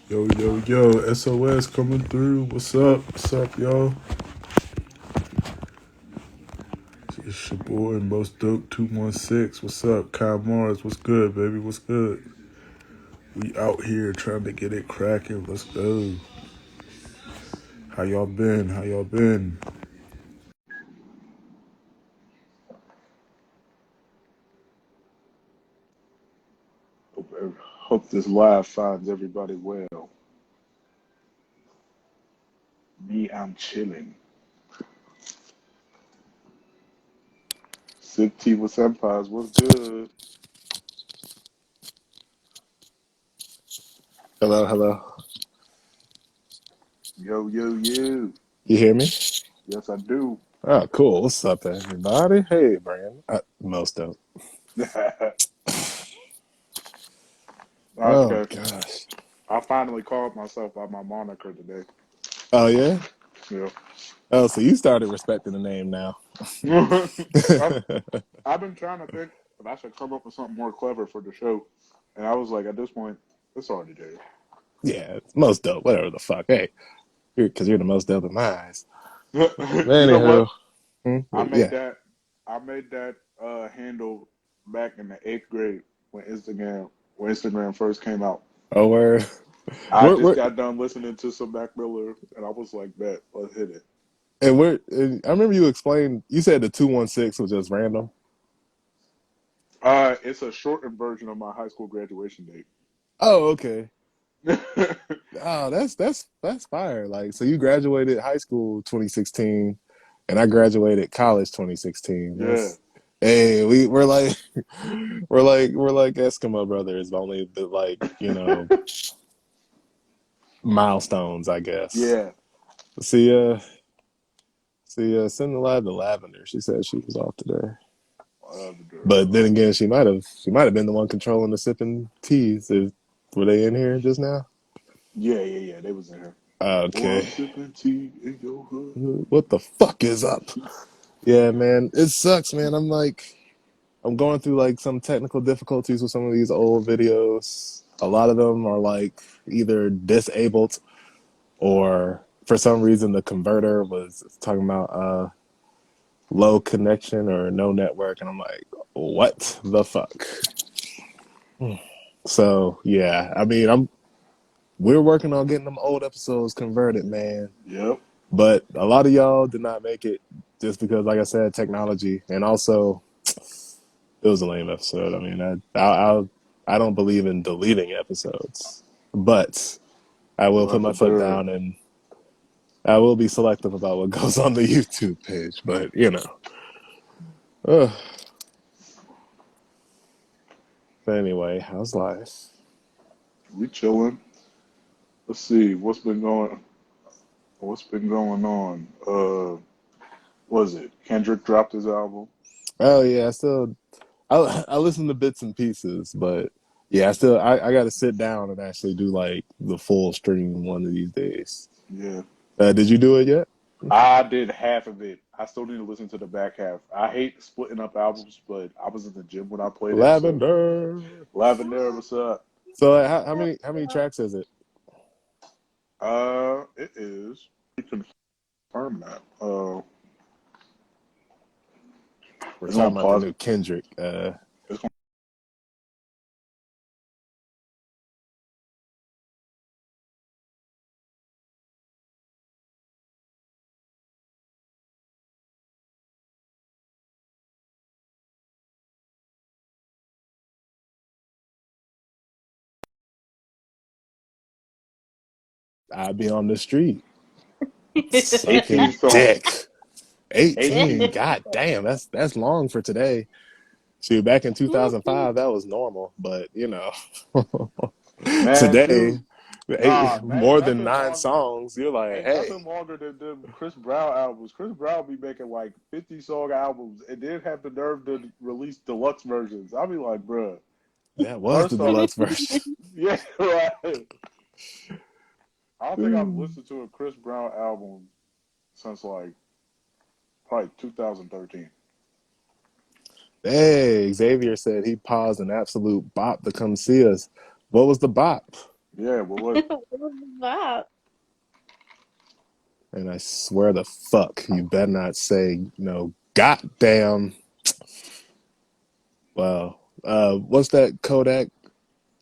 Yo, yo, yo, SOS coming through. What's up? What's up, y'all? It's your boy, Most Dope 216. What's up, Kyle Mars? What's good, baby? What's good? We out here trying to get it cracking. Let's go. How y'all been? How y'all been? Hope this live finds everybody well. Me, I'm chilling. Sip tea with senpais. What's good? Hello, hello. Yo, yo, yo. You hear me? Yes, I do. Oh, cool. What's up, everybody? Hey, Brandon. Most of. Oh Okay. gosh. I finally called myself by my moniker today. Oh yeah. Yeah. Oh, so you started respecting the name now. I've, I've been trying to think if I should come up with something more clever for the show. And I was like, at this point, it's already there. Yeah, it's most dope. Whatever the fuck. Hey, you're the most dope in my eyes. You know what? Anywho, I made yeah. that I made that handle back in the eighth grade when Instagram first came out. Oh, where, I where, just where, got done listening to some Mac Miller, and I was like, "Bet, let's hit it." and I remember you explained. You said the 216 was just random. It's a shortened version of my high school graduation Oh, okay. date. Oh, that's fire. Like, so you graduated high school 2016, and I graduated college 2016. Yeah, That's hey, we're like we're like Eskimo brothers, only the like milestones, I guess. yeah. See, send the live to Lavandar. She said she was off today, but then again, she might have been the one controlling the sipping teas. Were they in here just now? Yeah, yeah, yeah. They was in here. Oh, I'm Okay. sipping tea in your hood. What the fuck is up? Yeah, man, it sucks, man. I'm going through like some technical difficulties with some of these old videos. A lot of them are like either disabled or for some reason the converter was talking about low connection or no network, and I'm like, what the fuck? So yeah, I mean, we're working on getting them old episodes converted, man. Yep. But a lot of y'all did not make it just because, like I said, technology, and also it was a lame episode. I mean, I don't believe in deleting episodes, but I will put my foot Lavender. down and I will be selective about what goes on the YouTube page. But uh, but anyway, how's life? We chilling. Let's see what's been going on. Was it Kendrick dropped his album? Oh yeah, I listen to bits and pieces, but yeah, I got to sit down and actually do like the full stream one of these days. Yeah. Did you do it yet? I did half of it. I still need to listen to the back half. I hate splitting up albums, but I was in the gym when I played it, so Lavender. Lavender, what's up? So how many tracks is it? It is. You can confirm that. We're It's gonna talking about the pause. new Kendrick. It's gonna. I'd be on the street 18 sucking songs. dick. 18. 18. God damn, that's long for today. Shoot, back in 2005, that was normal. But Man, today, shoot. Nah, ain't more than nothing nine longer. songs, you're like, Ain't hey, nothing longer than them Chris Brown albums. Chris Brown be making like 50 song albums and then have the nerve to release deluxe versions. I'll be like, bruh. that was the First off, deluxe version. yeah, right. I don't think I've listened to a Chris Brown album since like probably 2013. Hey, Xavier said he paused an absolute bop to come see us. What was the bop? Yeah, what was it? What was that? And I swear the fuck, you better not say no goddamn. Well, what's that Kodak?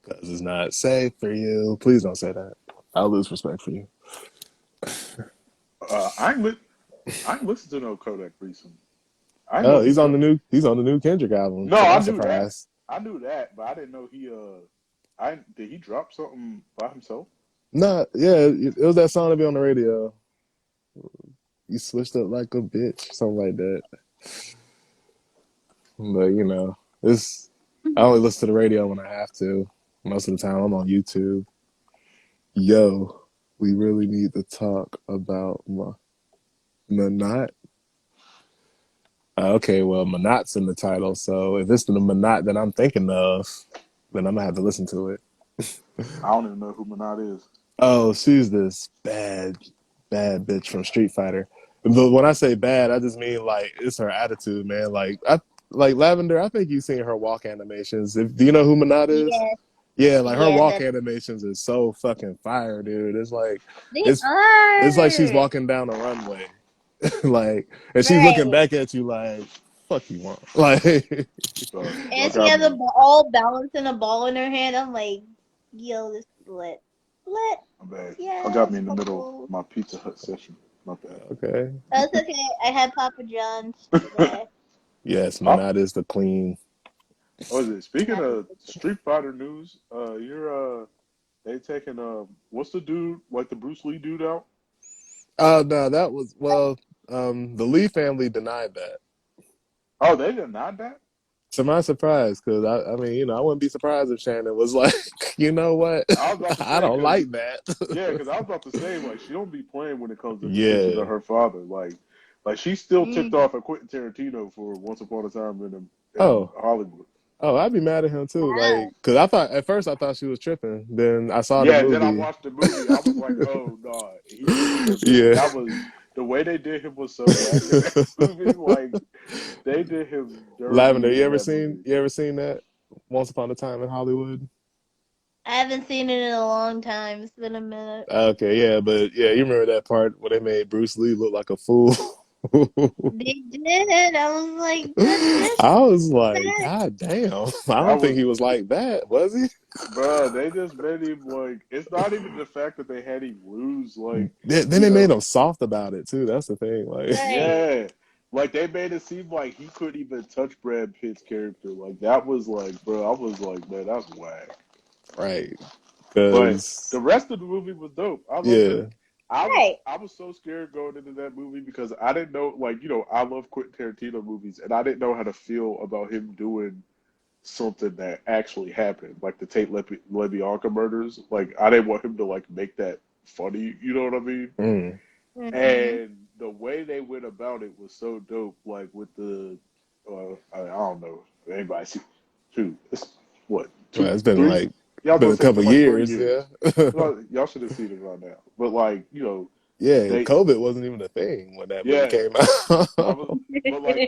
Because it's not safe for you. Please don't say that. I'll lose respect for you. I ain't li- I ain't listened to no Kodak recently. I didn't know Oh, he dropped. he's on the new Kendrick album. No, To I my knew that. surprise. I knew that, but I didn't know he I did he drop something by himself? Nah, yeah, it was that song to be on the radio. You switched up like a bitch, something like that. But it's I only listen to the radio when I have to. Most of the time, I'm on YouTube. Yo, we really need to talk about Manat. Okay, well, Manat's in the title, so if it's the Manat that I'm thinking of, then I'm gonna have to listen to it. I don't even know who Minot is. Oh, she's this bad bitch from Street Fighter. But when I say bad, I just mean like it's her attitude, man. Like Lavender. I think you've seen her walk animations. Do you know who Manat is? Yeah, Yeah, like her yeah, walk that animations is so fucking fire, dude. they It's it's like she's are walking down a runway, like, and she's looking right. back at you like, "Fuck you want?" Like, So y'all And she got has a me. all balancing a ball in her hand. I'm like, yo, this is lit. Lit. My bad. Y'all got Yes, me in the middle of bubble. my Pizza Hut session. My bad. okay, That's okay. I had Papa John's today. yes, Oh, Manat is the queen. what is it? Speaking That is of Street Fighter news, you're they taking what's the dude like the Bruce Lee dude out? Oh no, that was the Lee family denied that. Oh, they denied that. To my surprise, because I mean, I wouldn't be surprised if Shannon was like, you know what, I was about to I say don't because like yeah, that. because I was about to say like she don't be playing when it comes to depiction of Yeah. her father. Like she's still ticked mm, off at Quentin Tarantino for Once Upon a Time in Oh, Hollywood. oh, I'd be mad at him too. wow. Like, because I thought at first I thought she was tripping. Then I saw the Yeah, then I movie. watched the movie. I was like, oh no, he is tripping. Yeah. That was the way they did him was so whack in that movie. Like they did him Lavender, dirty in that movie. you ever seen that? Once Upon a Time in Hollywood. I haven't seen it in a long time. It's been a minute. Okay, yeah, but yeah, you remember that part where they made Bruce Lee look like a fool. They did. I was like, that I was like, disrespect. God damn. I That don't think was, he was like that, was he? bruh. They just made him like. It's not even the fact that they had him lose. Like, Then you they made know, him soft about it too. That's the thing. Like, Right. yeah. Like they made it seem like he couldn't even touch Brad Pitt's character. Like that was like, bro. I was like, man, that's whack. right? But the Because rest of the movie was dope. I loved it. yeah, Right. I was so scared going into that movie because I didn't know like I love Quentin Tarantino movies and I didn't know how to feel about him doing something that actually happened like the LeBianca murders. Like I didn't want him to like make that funny. You know what I mean? mm, Mm-hmm. And the way they went about it was so dope. Like with the I don't know if anybody see. Shoot, it's what well, two it's been three. like Yeah, I was been gonna a say it's couple been like three years. years. Yeah, Well, y'all should have seen it by now. But like, yeah. they COVID wasn't even a thing when that movie yeah. came I out. was but like,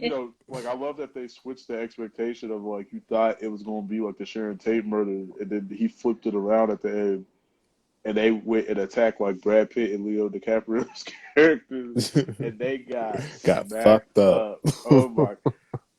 like I love that they switched the expectation of like you thought it was gonna be like the Sharon Tate murder and then he flipped it around at the end and they went and attacked like Brad Pitt and Leo DiCaprio's characters and they got Got smacked fucked up. up. Oh my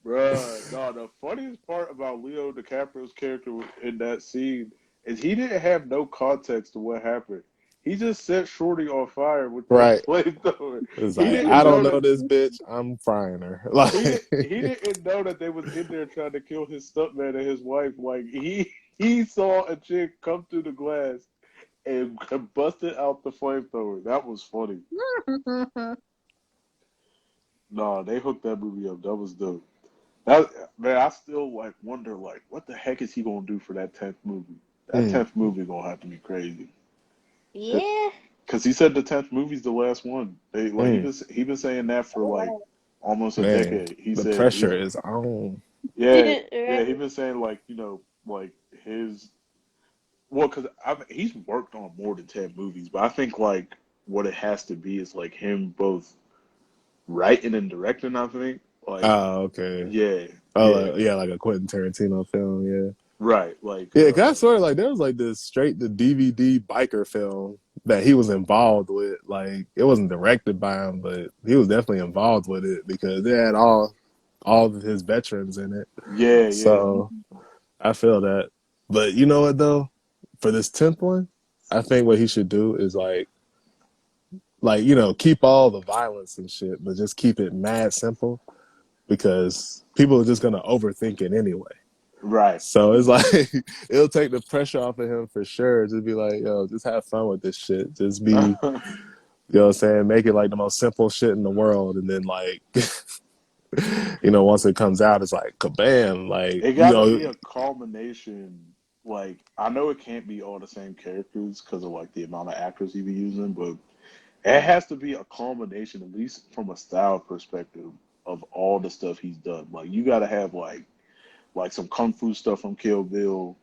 bruh. No, the funniest part about Leo DiCaprio's character in that scene is he didn't have no context to what happened. He just set Shorty on fire with that Right. flamethrower. It's He like I didn't don't know know that this bitch. I'm frying her. Like he didn't know that they was in there trying to kill his stuntman and his wife. Like he saw a chick come through the glass and busted out the flamethrower. That was funny. Nah, they hooked that movie up. That was dope. That man, I still like wonder like what the heck is he gonna do for that 10th movie? That mm, 10th movie gonna have to be crazy. Yeah. Cause he said the 10th movie's the last one. They like mm, he been saying that for like Right. almost a man, decade. He the said pressure he's is on. yeah Right. yeah he been saying like like his well because he's worked on more than 10 movies, but I think like what it has to be is like him both writing and directing. I think like Oh, okay. yeah Oh, yeah yeah, like a Quentin Tarantino film. Yeah. Right. Like, Yeah, cause I swear, like there was like this straight to DVD biker film that he was involved with. Like it wasn't directed by him, but he was definitely involved with it because it had all of his veterans in it. yeah, yeah. So I feel that. But you know what though? For this 10th one, I think what he should do is keep all the violence and shit, but just keep it mad simple because people are just gonna overthink it anyway. Right. So it's like it'll take the pressure off of him for sure. Just be like, yo, just have fun with this shit. Just be, you know what I'm saying, make it like the most simple shit in the world, and then like, once it comes out, it's like kabam, like It got to be a culmination. Like, I know it can't be all the same characters because of like the amount of actors he be using, but it has to be a culmination, at least from a style perspective, of all the stuff he's done. Like, you got to have like some kung fu stuff from Kill Bill.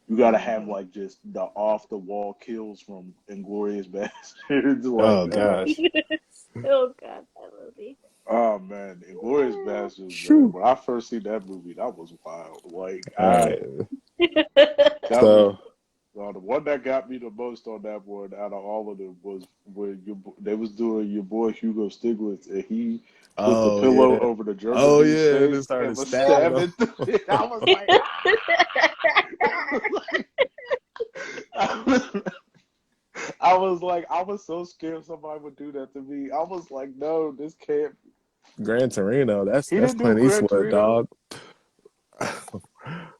You got to have like just the off the wall kills from Inglorious Bastards. oh gosh, Oh god, that movie. Oh man, Inglorious Bastards, man. shoo. When I first seen that movie, that was wild. Like All right, that was so the one that got me the most on that one out of all of them was when they was doing your boy Hugo Stiglitz and he put the oh pillow yeah, over the German oh dude's yeah, and then face and started was stabbing him. stabbing. I was like, ah! I was so scared somebody would do that to me. I was like, no, this can't. Gran Torino, that's He that's didn't do Clint Gran Eastwood, Torino. dog.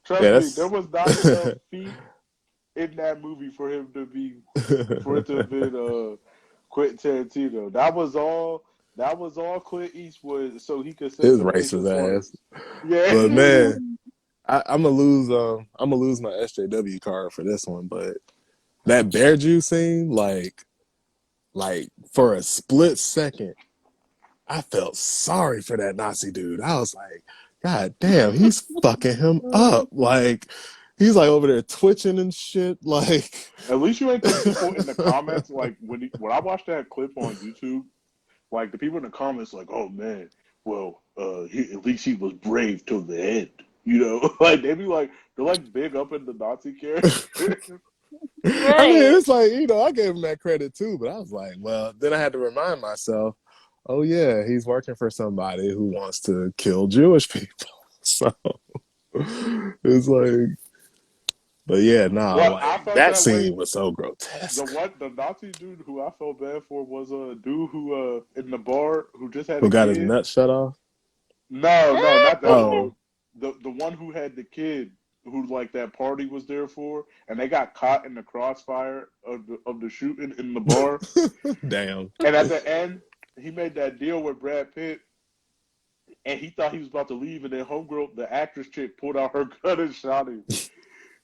Trust Yeah, me, there that's was not enough feet in that movie for it to have been Quentin Tarantino. That was all Clint Eastwood so he could say his some racist racist ass. slurs. Yeah. But man, I'm gonna lose. I'm gonna lose my SJW card for this one. But that bear juice scene, like for a split second, I felt sorry for that Nazi dude. I was like, God damn, he's fucking him up. Like he's like over there twitching and shit. Like, At least you ain't the people in the comments like when I watched that clip on YouTube, like the people in the comments like, "Oh man, well, at least he was brave till the end." You know, like they be like they're like big up in the Nazi character. I mean, Right. it's like I gave him that credit too, but I was like, well, then I had to remind myself, oh yeah, he's working for somebody who wants to kill Jewish people. So it's like, but yeah, nah, Well, I like felt that that way. scene was so grotesque. The Nazi dude who I felt bad for was a dude who in the bar who just had Who a got his kid. nuts shut off? No, no, not that one. Oh, The one who had the kid who like that party was there for, and they got caught in the crossfire of the shooting in the bar. damn. And at the end, he made that deal with Brad Pitt, and he thought he was about to leave, and then homegirl, the actress chick, pulled out her gun and shot him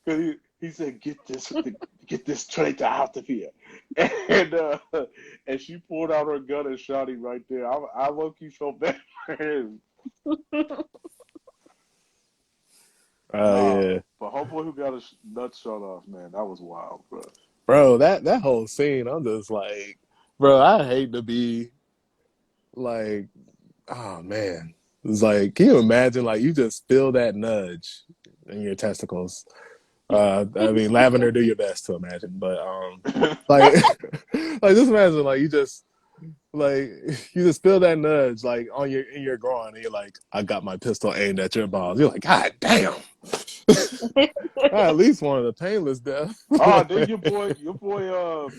because he said, get this traitor out of here," and and she pulled out her gun and shot him right there. I low key felt bad for him. Oh Nah, yeah, but homeboy who got his nuts shot off, man, that was wild, bro. bro. That whole scene, I'm just like, bro. I hate to be like, oh man. It's like, can you imagine? Like, you just feel that nudge in your testicles. I mean, Lavender, do your best to imagine, but like, like just imagine, like like you just feel that nudge, like in your groin, and you're like, I got my pistol aimed at your balls. You're like, God damn! I at least wanted a painless death. Oh, then what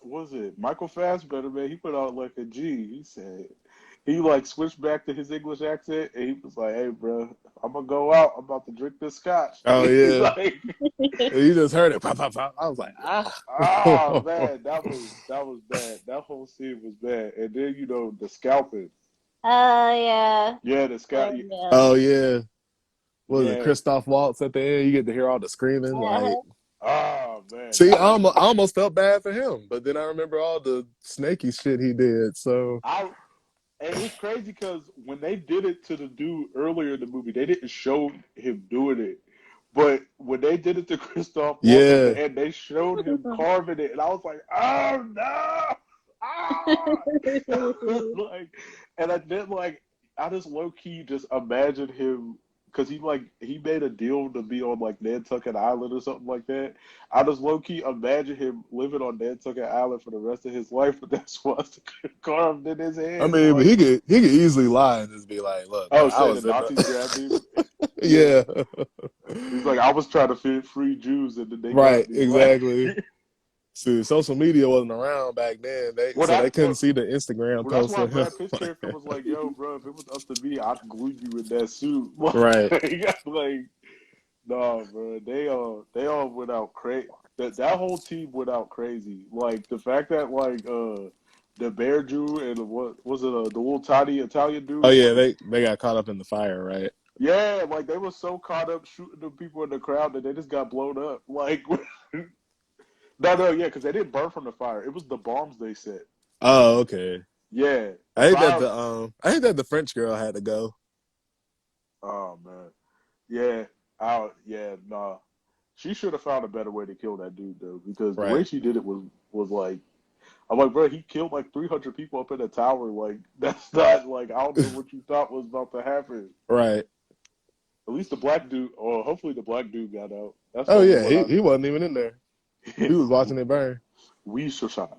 was it Michael Fassbender, man? He put out like a G. He said he like switched back to his English accent, and he was like, "Hey, bro, I'm gonna go out. I'm about to drink this scotch." Oh He's yeah, like, you just heard it, pop, pop, pop. I was like, ah. "Ah, man, that was bad. That whole scene was bad." And then the scalping. Oh yeah. Yeah, the scalp. Oh yeah. Oh yeah, what was it, Yeah. Christoph Waltz at the end? You get to hear all the screaming, like. Oh man, See, that was. I almost felt bad for him, but then I remember all the snaky shit he did. So I And it's crazy because when they did it to the dude earlier in the movie, they didn't show him doing it. But when they did it to Christoph Waltz at yeah, the end, they showed him carving it, and I was like, "Oh no!" Ah! like, and I did like, I just low key just imagine him because he made a deal to be on like Nantucket Island or something like that. I just low key imagine him living on Nantucket Island for the rest of his life, but that's what's carved in his I hand. mean, but Like, he could easily lie and just be like, "Look, bro, oh, I say the was in Nazis the grabbed him. Yeah, yeah, he's like, I was trying to free Jews, and then they right, got me. Like, exactly." See, social media wasn't around back then, well, so they that couldn't well, see the Instagram well, that's post why of him. Brad Pitt's character was like, "Yo, bro, if it was up to me, I'd glue you in that suit." Right. Like, nah, bro, they all went out crazy. That whole team went out crazy. Like the fact that like the bear Jew and what was it the little tiny Italian Oh dude yeah, like they got caught up in the fire, right? yeah like they were so caught up shooting the people in the crowd that they just got blown up. Like no yeah because they didn't burn from the fire. It was the bombs they set. Oh, okay. Yeah, the fire. I hate that the French girl had to go. Oh man, yeah, yeah nah. She should have found a better way to kill that dude though because the way Right. she did it was like. I'm like, bro, he killed like 300 people up in a tower. Like, that's not like I don't know what you thought was about to happen. Right. At least the black dude, or hopefully the black dude got out. That's the Oh only yeah, one he wasn't even in there. He was watching it burn. we Shoshana.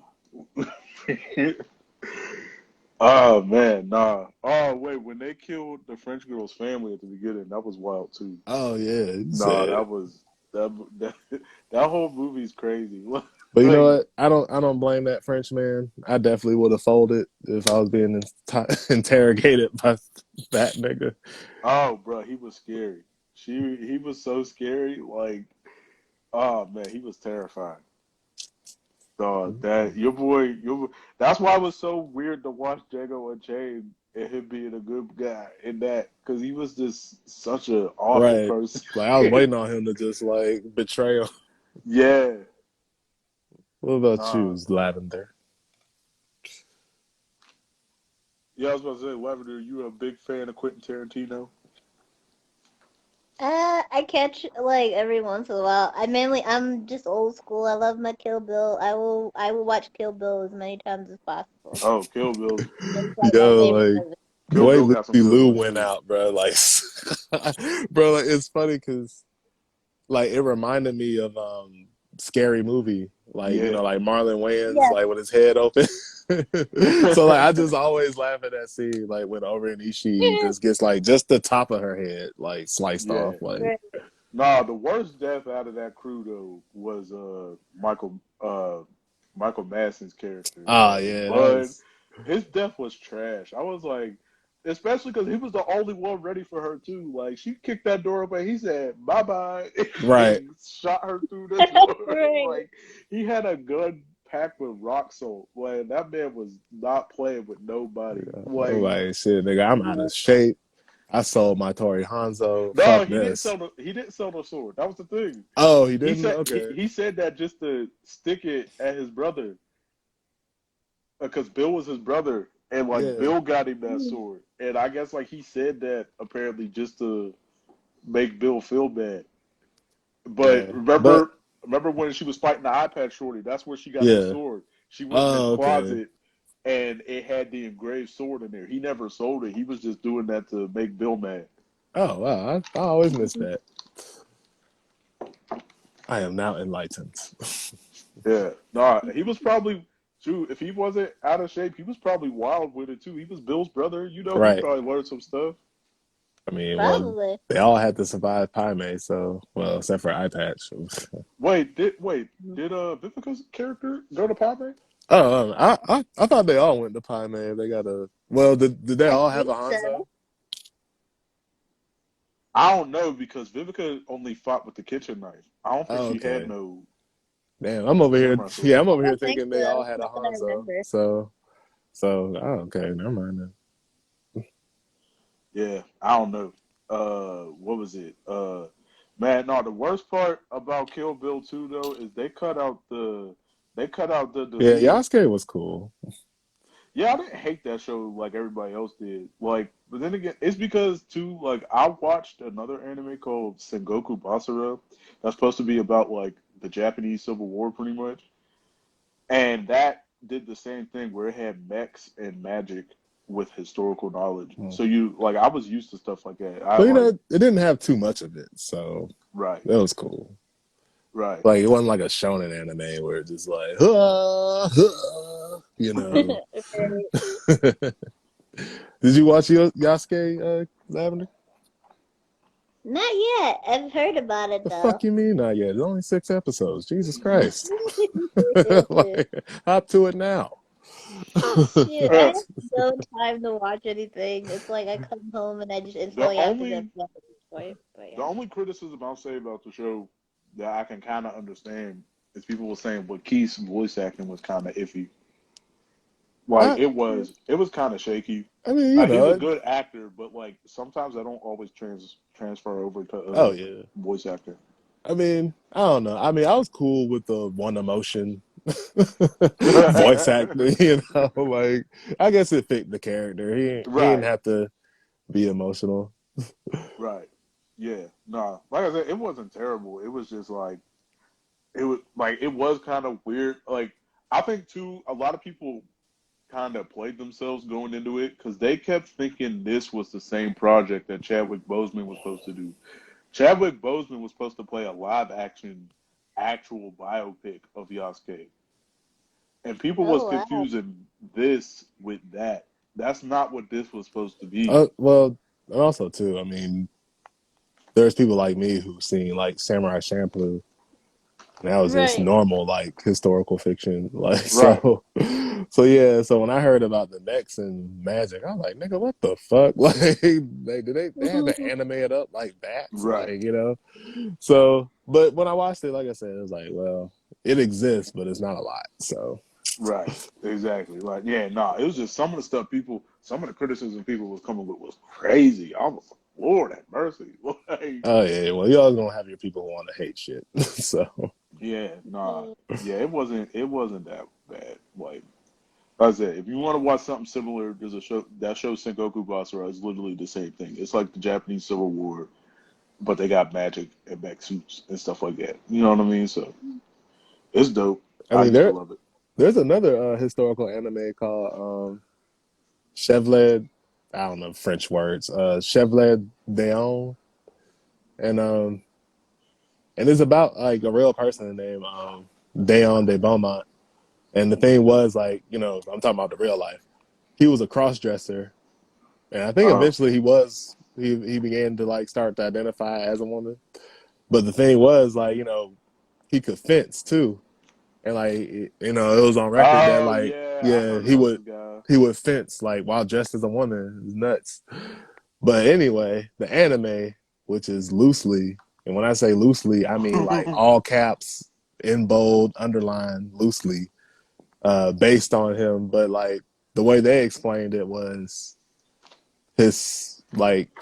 Oh man, nah. Oh wait, when they killed the French girl's family at the beginning, that was wild too. Oh yeah, he Nah, said. that was that that whole movie's crazy. But you know Like, what? I don't blame that French man. I definitely would have folded if I was being interrogated by that nigga. oh, bro, he was scary. He was so scary. Like, oh man, he was terrifying. That that's why it was so weird to watch Django Unchained and him being a good guy in that because he was just such an awful Right. person. Like I was waiting on him to just like betray him. Yeah, What about nah. you, Lavender? Yeah, I was about to say, Lavender, you a big fan of Quentin Tarantino? I catch like every once in a while. I'm just old school. I love my Kill Bill. I will watch Kill Bill as many times as possible. Oh, Kill Bill's It's like my Yo, favorite like movie. the Kill way Bill Lucy got some good Liu ones went too. out, bro. Like, bro, like it's funny because like it reminded me of Scary Movie, like you Yeah. know, like Marlon Wayans, Yeah. like with his head open. So like I just always laugh at that scene, like when Over and Ishii just gets like just the top of her head like sliced Yeah. off, like Right. Nah, the worst death out of that crew though was Michael Madsen's character, ah like yeah, that Bud. was His death was trash. I was like, especially because he was the only one ready for her too. Like she kicked that door open, he said bye bye right. and shot her through the door. Right. Like he had a gun packed with rock salt. Like that man was not playing with nobody. I'm Like like shit, nigga, I'm out of shape. I sold my Tori Hanzo. no, Fuck this. he didn't sell the sword. That was the thing. Oh, he He didn't. said Okay. he said that just to stick it at his brother, because Bill was his brother, and like Yeah. Bill got him that sword, and I guess like he said that apparently just to make Bill feel bad. But Yeah. But remember when she was fighting the iPad shorty? That's where she got the yeah. sword. She went in his Oh, okay. closet, and it had the engraved sword in there. He never sold it. He was just doing that to make Bill mad. Oh wow. I always miss that. I am now enlightened. Yeah, nah, he was probably shoot. If he wasn't out of shape, he was probably wild with it too. He was Bill's brother. You know, he Right. probably learned some stuff. I mean, well, Probably. they all had to survive Pai Mei, so well, except for Eye Patch. Wait, did Vivica's character go to Padme? Oh, I thought they all went to Pai Mei. They got a well. Did they I all have think a so. Hanzo? I don't know because Vivica only fought with the kitchen knife. I don't think Oh, she had okay. no Damn, I'm over here. samurai Yeah, sword. I'm over I here don't think thinking they all so. had a Not that I Hanzo. remember. So oh, okay, never mind then. Yeah, I don't know. What was it? Man, no. The worst part about Kill Bill 2 though is they cut out the Yeah, deleted. Yasuke was cool. Yeah, I didn't hate that show like everybody else did. Like, but then again, it's because too. Like, I watched another anime called Sengoku Basara. That's supposed to be about like the Japanese Civil War, pretty much, and that did the same thing where it had mechs and magic. with historical knowledge. Hmm. So you like I was used to stuff like that. I But like it didn't have too much of it, so right, that was cool. right. Like it wasn't like a shonen anime where it's just like, you know. Right. Did you watch Yasuke, Lavender? Not yet. I've heard about it The though. fuck you mean not yet? There's only 6 episodes. Jesus Christ! Like, hop to it now. Shoot, I have no time to watch anything. It's like I come home and I just the instantly have to go to only bed. But the yeah. only criticism I'll say about the show that I can kind of understand is people were saying, but Keith's voice acting was kind of iffy. Like I, it was kind of shaky. I mean, you Like he's know, a good actor, but like sometimes I don't always transfer over to oh yeah. voice acting. I mean, I don't know. I mean, I was cool with the one emotion voice acting. You know, like I guess it fit the character. He didn't Right, have to be emotional. right, yeah. Nah, like I said, it wasn't terrible. It was just like it was kind of weird. Like I think too, a lot of people kind of played themselves going into it because they kept thinking this was the same project that Chadwick Boseman was supposed to do. Chadwick Boseman was supposed to play a live action, actual biopic of Yasuke, and people was Oh wow. confusing this with that. That's not what this was supposed to be. Well, and also too. I mean, there's people like me who've seen like Samurai Champloo. And that was just Right. normal, like historical fiction. Like Right, so, so yeah. So when I heard about the mechs and magic, I was like, "Nigga, what the fuck?" Like, did they had to animate it up like bats, right, like you know? So, but when I watched it, like I said, it was like, well, it exists, but it's not a lot. So, right. Exactly. Like, yeah, nah. It was just some of the stuff some of the criticism people was coming with was crazy. I was like, Lord have mercy. Like, oh yeah, well, you always gonna have your people who want to hate shit. So, yeah, nah. Yeah, it wasn't that bad. Like I said, if you want to watch something similar, there's a show Sengoku Basara is literally the same thing. It's like the Japanese Civil War, but they got magic and mech suits and stuff like that. You know what I mean? So it's dope. I I mean, used to love it. there's another historical anime called Chevlet. I don't know French words. Chevlet d'Eon, and it's about like a real person named Dayon de Beaumont. And the thing was like, you know, I'm talking about the real life. He was a cross dresser, and I think Uh, eventually he began to like start to identify as a woman. But the thing was like, you know, he could fence too, and like you know, it was on record that oh like yeah, I yeah, heard about this guy. he would fence like while dressed as a woman. It's nuts. But anyway, the anime, which is loosely, and when I say loosely, I mean like all caps, in bold, underline, loosely, based on him. But like the way they explained it was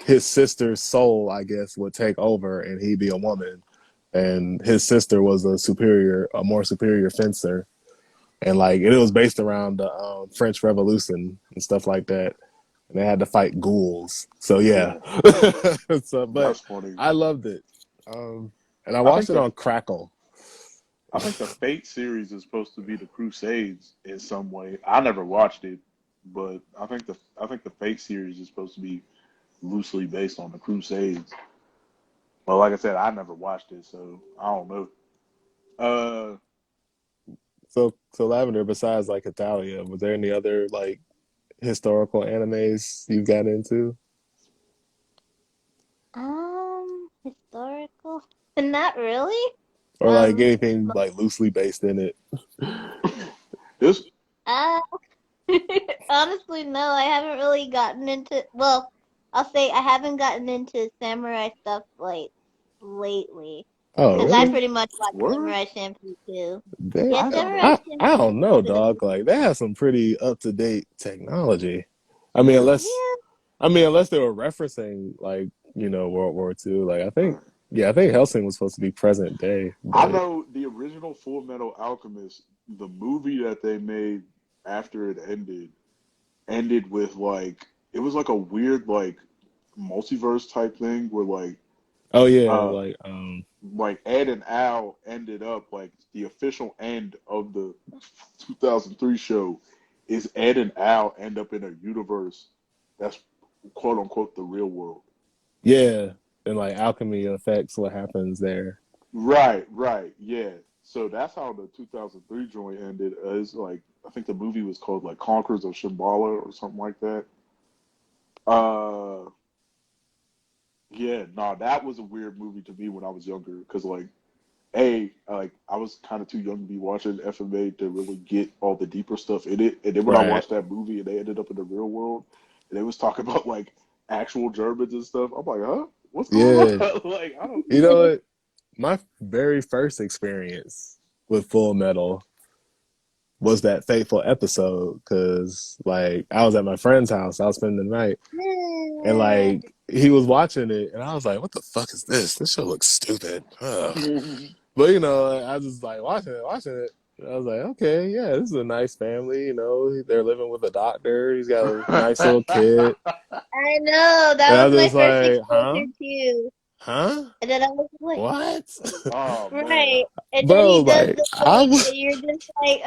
his sister's soul, I guess, would take over and he'd be a woman. And his sister was a more superior fencer. And like it was based around the French Revolution and stuff like that. And they had to fight ghouls. So yeah. Yeah, So, but that's funny. I loved it, um, and I I watched think it the on Crackle. I think the Fate series is supposed to be the Crusades in some way. I never watched it, but I think the Fate series is supposed to be loosely based on the Crusades. But like I said, I never watched it, so I don't know. Uh, So Lavender, besides like Italia, was there any other like historical animes you got into, Historical? Not really. or like Um, anything like loosely based in it? this uh, honestly, no, I haven't really gotten into. Well, I'll say I haven't gotten into samurai stuff like lately, Oh, because I really? pretty much watch word Samurai Champloo too. They, Yeah, I Samurai never. I Champloo don't know, is dog. Like they have some pretty up to date technology. I mean, Yeah, yeah. unless they were referencing like you know World War II. Like I think, right. yeah, I think Helsing was supposed to be present day, I but know the original Full Metal Alchemist, the movie that they made after it ended with like it was like a weird like multiverse type thing where oh yeah, uh like Ed and Al ended up like the official end of the 2003 show is Ed and Al end up in a universe that's quote unquote the real world. Yeah, and like alchemy affects what happens there. Right, yeah. So that's how the 2003 joint ended. Is like I think the movie was called like Conquerors of Shambhala or something like that. Uh, yeah, no, that was a weird movie to me when I was younger because like I was kind of too young to be watching FMA to really get all the deeper stuff in it. And then when I Right. watched that movie and they ended up in the real world and they was talking about like actual Germans and stuff, I'm like, huh? What's going Yeah. on? Like, I don't. You know what? My very first experience with Full Metal was that fateful episode because like I was at my friend's house, I was spending the night, and like he was watching it, and I was like, "What the fuck is this? This show looks stupid." Ugh. But you know, I just like watching it. I was like, okay, yeah, this is a nice family. You know, they're living with a doctor. He's got a nice little kid, I know and that I was was my just first like, huh, exposure too. huh, And then I was like, what, Oh man, right. And then bro? he does Like the I thing, and you're just like,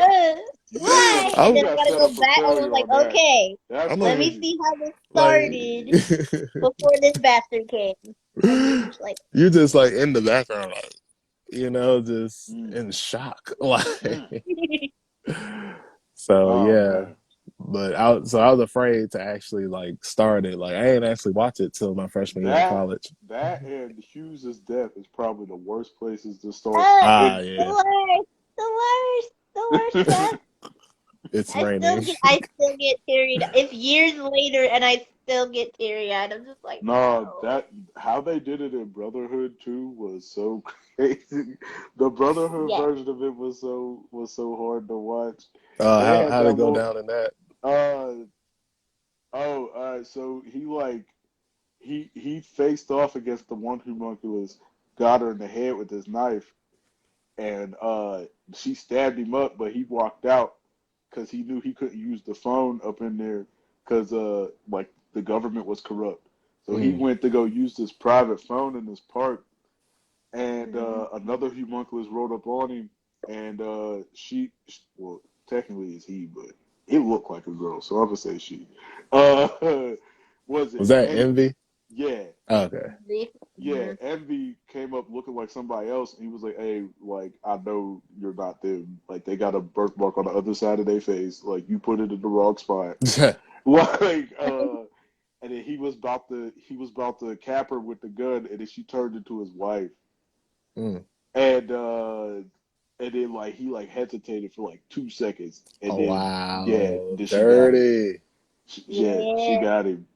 why? And I'm then you I got gotta set go up for back. I was failure like, on that. okay, That's I'm let a, me crazy. see how this like started before this bastard came. And you're just like, you're just like in the background, like you know, just Mm, in shock, like mm. so Oh yeah. man, But I was afraid to actually like start it. Like I ain't actually watch it till my freshman year of that college. that and Hughes's death is probably the worst places to start. uh, Ah, And the yeah, worst, the worst, the worst death. it's I still raining. get, I still get teary. It's years later, and I still get teary eyed. I'm just like, no, no. that how they did it in Brotherhood too was so crazy. The Brotherhood Yeah. version of it was so hard to watch. They had How that to go little down in that? uh so he faced off against the one homunculus, got her in the head with his knife, and she stabbed him up, but he walked out because he knew he couldn't use the phone up in there because like the government was corrupt. So he Mm. went to go use this private phone in this park, and Hmm. another homunculus rode up on him, and well, technically it's he, but it looked like a girl, so I'm gonna say she. Uh, was Was it that Envy? Envy? Yeah, Oh, okay. yeah. Mm-hmm. Envy came up looking like somebody else, and he was like, "Hey, like I know you're not them. Like they got a birthmark on the other side of their face. Like you put it in the wrong spot. Like and then he was about to cap her with the gun, and then she turned into his wife, Mm. and then like he like hesitated for like 2 seconds, and Oh then yeah, wow, then she got him. dirty. Yeah, she Yeah. got him,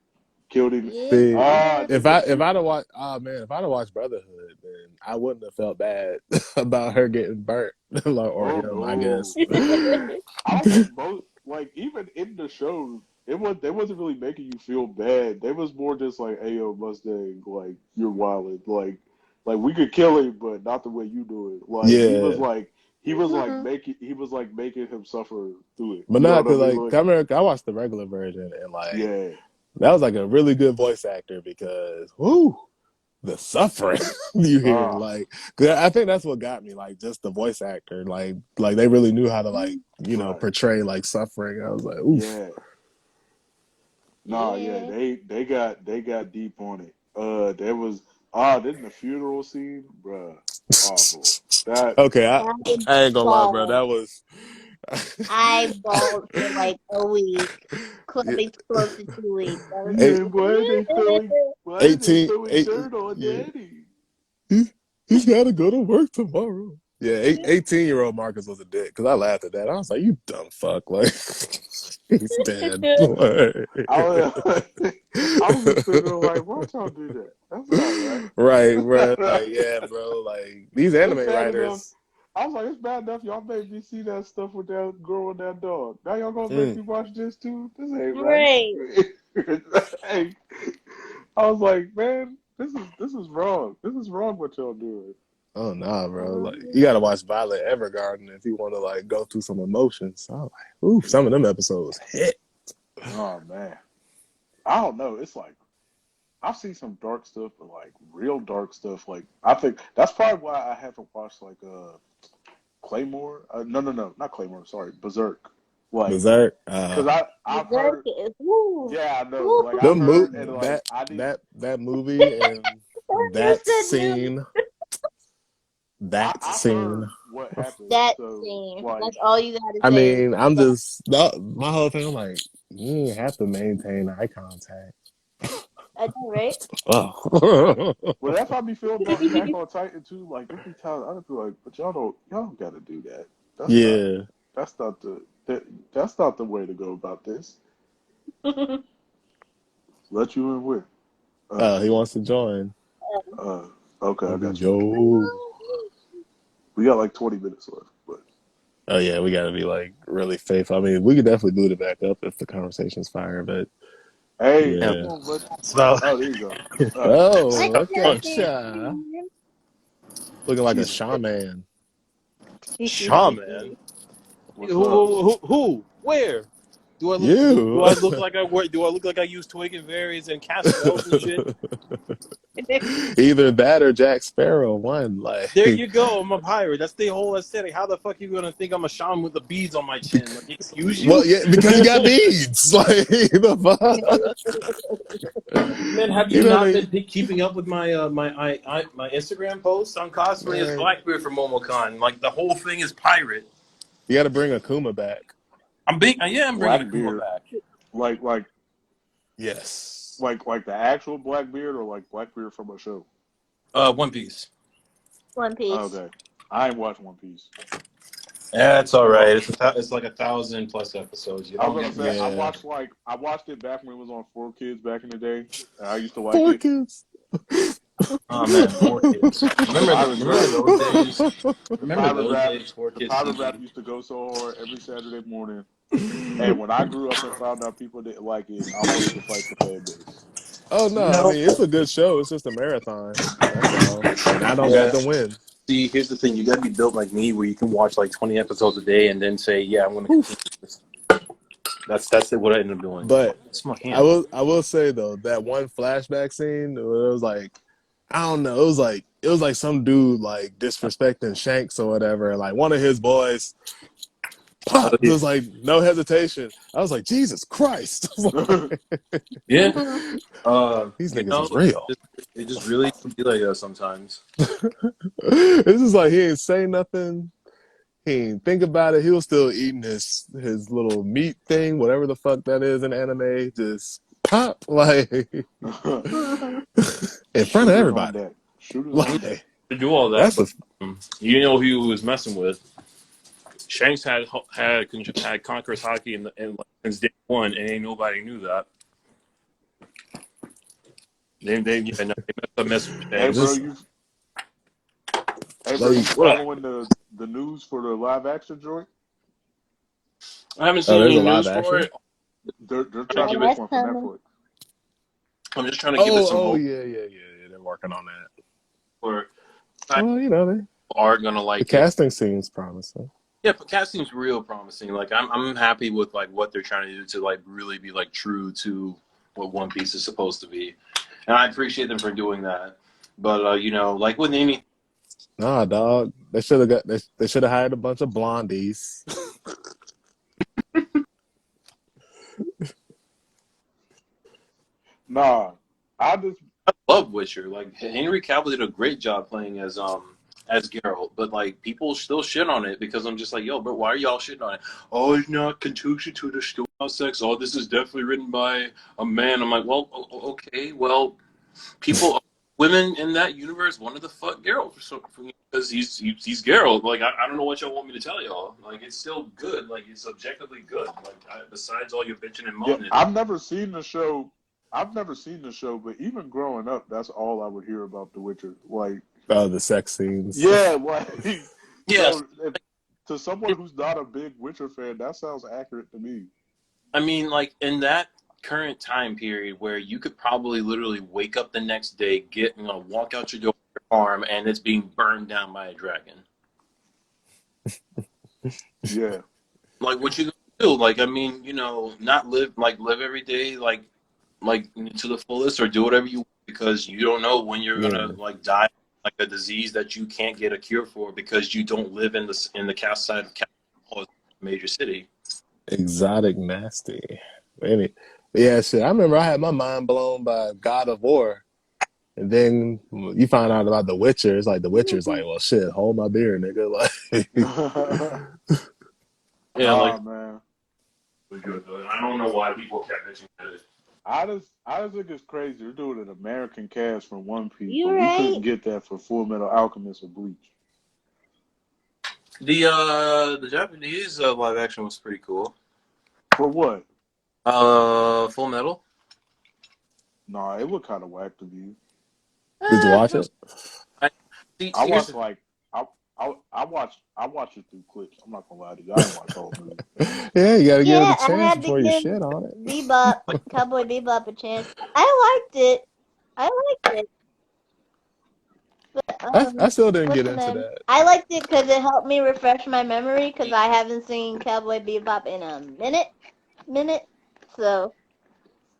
killed him. See, Ah, Yeah. then the if soup. I'd have watched, oh man, if I'd have watched Brotherhood, then I wouldn't have felt bad about her getting burnt, like, or Oh him, I guess. no. I don't think most like even in the show they wasn't really making you feel bad. They was more just like, "Hey yo, Mustang, like you're wildin', like we could kill him, but not the way you do it." Like Yeah, he was like making him suffer through it. but You know not what I cause mean? like Like I remember I watched the regular version and like yeah, that was like a really good voice actor because whoo the suffering you hear ah, like 'cause I think that's what got me like just the voice actor like they really knew how to like right, portray like suffering. I was like oof. yeah, nah, yeah. Yeah. They got deep on it. There was then the funeral scene, bruh, awful. That Okay, I I ain't gonna lie, bro. bawled. That was I bawled for like a week. yeah, Maybe close to 2 weeks. I was eight, yeah, like, why are they 18, throwing dirt on yeah. Daddy? He, he's got to go to work tomorrow. Yeah, 18-year-old Marcus was a dick because I laughed at that. I was like, "You dumb fuck!" Like he's dead. I was, I was just sitting there like, why y'all do that? That's not right. Right, bro. Like, yeah, bro. Like these It's anime bad enough. writers. I was like, it's bad enough y'all made me see that stuff with that girl and that dog. Now y'all gonna make Mm. me watch this too? This ain't right. right. Hey, I was like, man, this is wrong. This is wrong what y'all doing. Oh nah, bro. Like you Mhm. gotta watch Violet Evergarden if you want to like go through some emotions. I was like, ooh, some of them episodes hit. Oh man, I don't know. It's like I've seen some dark stuff, but like real dark stuff. Like I think that's probably why I haven't watched like Claymore. No, not Claymore. Sorry, Berserk. Like, Berserk. cause I've Berserk heard. is woo. Yeah, I know. Woo. Like I've Them mo- heard, and like that I need. that movie and You that said new. scene. That I've scene. heard what happened. That So scene. like, That's all you gotta I say. mean, I'm just my whole thing. I'm like, you didn't have to maintain eye contact. I know, right? Oh, well, that's how I be feeling about Attack on Titan too. Like, there be times I feel like, but y'all don't got to do that. That's not, yeah. that's not that's not the way to go about this. Let you in where? Uh, He wants to join. uh, okay, I got you. Yo. We got like 20 minutes left, but Oh yeah, we gotta be like really faithful. I mean, we could definitely boot it back up if the conversation's fire, but hey, Yeah. I'm yeah. gonna let. So Oh, there you go. Oh, What look does at it ya. mean? Looking like a Jesus Christ, shaman. Shaman. what's up? Who? Where? Do You. I look like I work? Do I look like I use twig and berries and cast spells and shit? Either that or Jack Sparrow one. Like There you go. I'm a pirate. That's the whole aesthetic. How the fuck you gonna think I'm a shaman with the beads on my chin? Like, excuse you? well, yeah, because you got beads. Like the fuck. Man, have you You know not they been keeping up with my my Instagram posts? I'm cosplaying as man, Blackbeard from MomoCon. Like the whole thing is pirate. you gotta bring Akuma back. I'm bringing Akuma Blackbeard, back. like like Yes. like the actual Blackbeard, or like Blackbeard from a show. One Piece. One Piece. Okay, I ain't watched One Piece. Yeah, it's all Well, right. It's like 1,000+ episodes. You I was don't gonna get say much. Yeah. I watched it back when it was on 4Kids back in the day, and I used to like Four it. kids. Oh man, 4Kids. Pirate Remember Rap, those days? Remember Pirate those Rap, days? Four the Kids Pirate Rap TV. used to go so hard every Saturday morning. And when I grew up and found out people didn't like it, I wanted to fight the fan base. Oh You no, I know, mean it's a good show. It's just a marathon. That's all. And I don't got yeah. to win. See, here's the thing: you got to be built like me, where you can watch like 20 episodes a day and then say, "Yeah, I'm going to continue Oof. this." That's what I ended up doing. But It's my I hand. will say though that one flashback scene where it was like I don't know, it was like some dude like disrespecting Shanks or whatever, like one of his boys Oh, pop, yeah. there's like no hesitation. I was like, Jesus Christ. Yeah. These You niggas know, is real. it just really can be like that sometimes. It's just like he ain't say nothing. He ain't think about it. He was still eating his little meat thing, whatever the fuck that is in anime. Just pop like in front of Shooters on everybody. deck. Shooters on deck. Like To do all that, that's but the you know who he was messing with. Shanks had Conqueror's hockey like, since day one, and ain't nobody knew that. They messed with Hey, Shanks. bro, just you. Hey, bro, like you What up? following the news for the live action joint? I haven't oh, seen there's any a live news for action. it. They're I'm trying trying to to give Oh, it. make that's one for coming. Netflix. I'm just trying to give it some Oh hope. yeah. They're working on that. For I Well, are gonna the like it. casting seems promising. Yeah, but cast seems real promising. Like I'm happy with like what they're trying to do to like really be like true to what One Piece is supposed to be, and I appreciate them for doing that. But like with any, Nah, dog. They should have hired a bunch of blondies. Nah, I just I love Witcher. Like Henry Cavill did a great job playing as Geralt, but like people still shit on it because I'm just like, yo, but why are y'all shitting on it? Oh, it's not conducive to the story sex. Oh, this is definitely written by a man. I'm like, well, okay, well, people, women in that universe wanted to fuck Geralt because he's Geralt. Like I don't know what y'all want me to tell y'all. Like it's still good. Like it's objectively good. Like besides all your bitching and yeah, moaning. I've never seen the show. I've never seen the show, but even growing up, that's all I would hear about The Witcher. Like, Oh, the sex scenes. yeah, like Yes, so. To someone who's not a big Witcher fan, that sounds accurate to me. I mean, like in that current time period where you could probably literally wake up the next day, walk out your door, your farm, and it's being burned down by a dragon. Yeah, Like, what you gonna do? Like, I mean, not live every day like to the fullest, or do whatever you want because you don't know when you're gonna Yeah. like die like a disease that you can't get a cure for because you don't live in the cast side of a major city. Exotic nasty. Any, yeah, shit. I remember I had my mind blown by God of War. And then you find out about The Witcher. It's like The Witcher's like, well, shit, hold my beer, nigga. Like, Yeah, like Oh man, I don't know why people kept mentioning it. I just think it's crazy. They're doing an American cast for One Piece, You but we couldn't right? get that for Full Metal Alchemist or Bleach. The Japanese live action was pretty cool. For what? Full Metal. Nah, it looked kind of whack to me. did you watch It was, it? I, see, I here's watched the, like I watched it through clips. I'm not gonna lie to you. I didn't watch the whole movie. Yeah, you got to give it Yeah, a I chance had to before you give shit on it. Bebop, like Cowboy Bebop a chance. I liked it. I liked it. But I still didn't what's get the into name? that. I liked it because it helped me refresh my memory because I haven't seen Cowboy Bebop in a minute. So,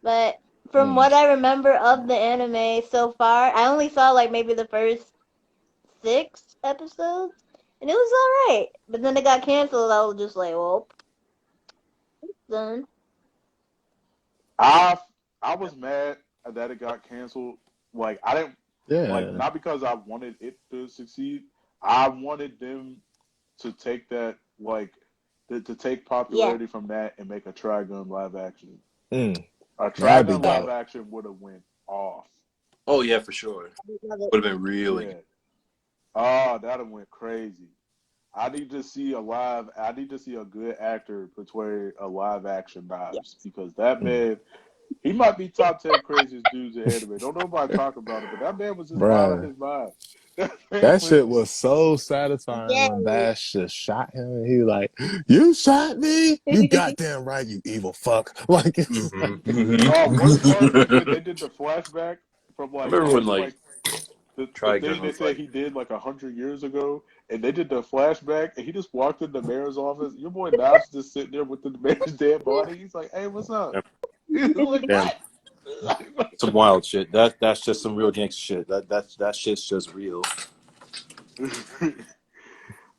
but from Mm. what I remember of the anime so far, I only saw like maybe the first 6 episodes, and it was alright. But then it got canceled. I was just like, well, done. I I was mad that it got canceled. Like I didn't like Yeah. not because I wanted it to succeed. I wanted them to take that to take Yeah. popularity from that and make a Trigun live action. Mm. A That'd be Trigun live dope. action would have went off. oh yeah, for sure. Love it. Would have been really Yeah. good. Oh, that'd have went crazy. I need to see a good actor portray a live action Yeah. Knives because that Mm. man, he might be top 10 craziest dudes in anime. Don't nobody talk about it, but that man was just wild in Bruh. his mind. That man That was shit was so satisfying Yeah. when Bash just shot him and he like, you shot me? You goddamn right, you evil fuck. Like it's Mm-hmm. like oh, one part when Mm-hmm. they did the flashback from I like remember when him like like the Trigun thing they was said like, he did like 100 years ago, and they did the flashback, and he just walked in the mayor's office. Your boy Nas just sitting there with the mayor's dead body. He's like, "Hey, what's up?" He's like, damn, "What?" some wild shit. That's just some real gangster shit. That shit's just real.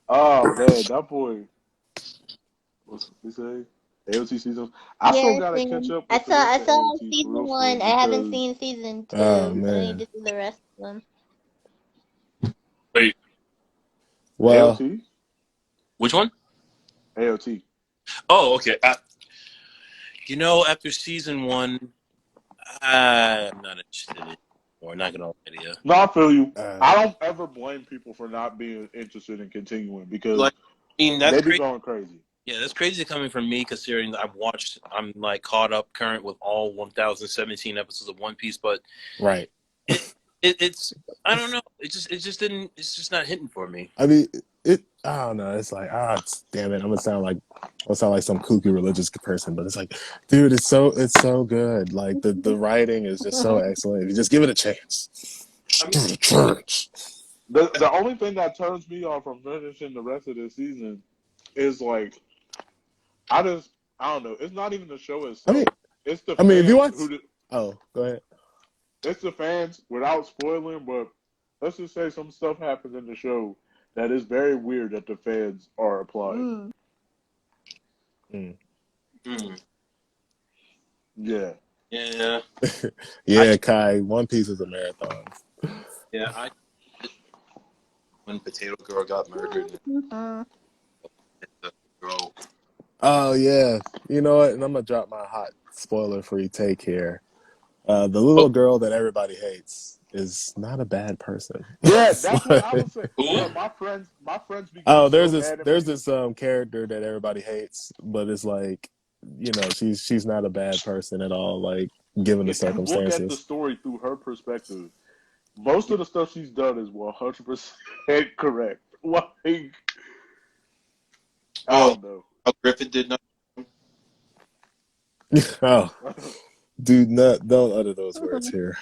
Oh man, that boy. What's he say? AOT season. I still Yes, gotta catch man. up I with the saw rest I of saw AOT season for real one. I haven't because seen season oh two. I need man. to see the rest of them. Wait, Well, AOT, which one? AOT. Oh, okay. After season one, I'm not interested in it anymore. Not gonna lie to you. No, I feel you. uh, I don't ever blame people for not being interested in continuing because Like, I mean, that's they be crazy. going crazy. Yeah, that's crazy coming from me, considering I'm like caught up current with all 1,017 episodes of One Piece, but right. it, it's I don't know. It just didn't. It's just not hitting for me. I mean, I don't know. It's like, damn it. I'm gonna sound like some kooky religious person, but it's like, dude, it's so good. Like the writing is just so excellent. If you just give it a chance. I mean, Give it a chance. The only thing that turns me off from finishing the rest of the season is like I don't know. It's not even the show I mean, itself. It's the if you fans watch, oh, go ahead. it's the fans without spoiling, but let's just say some stuff happens in the show that is very weird that the fans are applying. Mm. Mm. hmm, Yeah. yeah, I Yeah, Kai. One Piece is a marathon. yeah I when Potato Girl got murdered, Mhm. and the girl. Oh yeah, you know what? And I'm gonna drop my hot spoiler-free take here. The little girl that everybody hates is not a bad person. Yeah, It's that's what I like- was saying. Who? Bro, my friends be getting oh, so mad at there's me. this character that everybody hates, but it's like, she's not a bad person at all. Like given the If you look at the circumstances. story through her perspective, most of the stuff she's done is 100% correct. Like, I Oh, don't know. Griffin did not. Oh, do not don't utter those words here.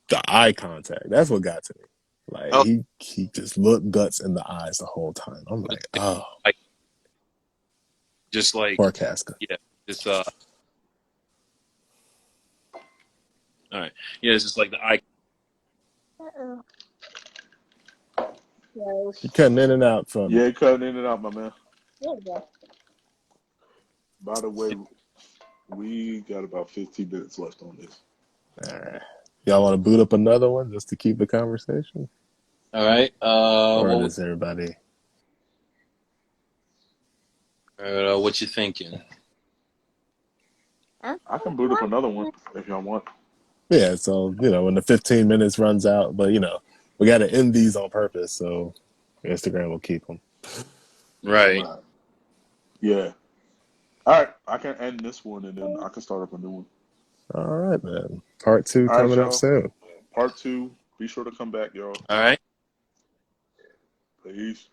The eye contact. That's what got to me. Like Oh, he just looked guts in the eyes the whole time. I'm like, oh, like just like poor Casca. yeah, just all right, yeah, it's just like the eye. Uh-oh. Gross. You're cutting in and out from me. Yeah, cutting in and out, my man. There you go. By the way, we got about 15 minutes left on this. All right. Y'all want to boot up another one just to keep the conversation? All right. Or does everybody? What you thinking? I can boot up another one if y'all want. Yeah, so, when the 15 minutes runs out, but, we got to end these on purpose, so Instagram will keep them. Right. Yeah. All right. I can end this one and then I can start up a new one. All right, man. Part 2 All right, coming up y'all. soon. Part 2. Be sure to come back, y'all. All right. Peace.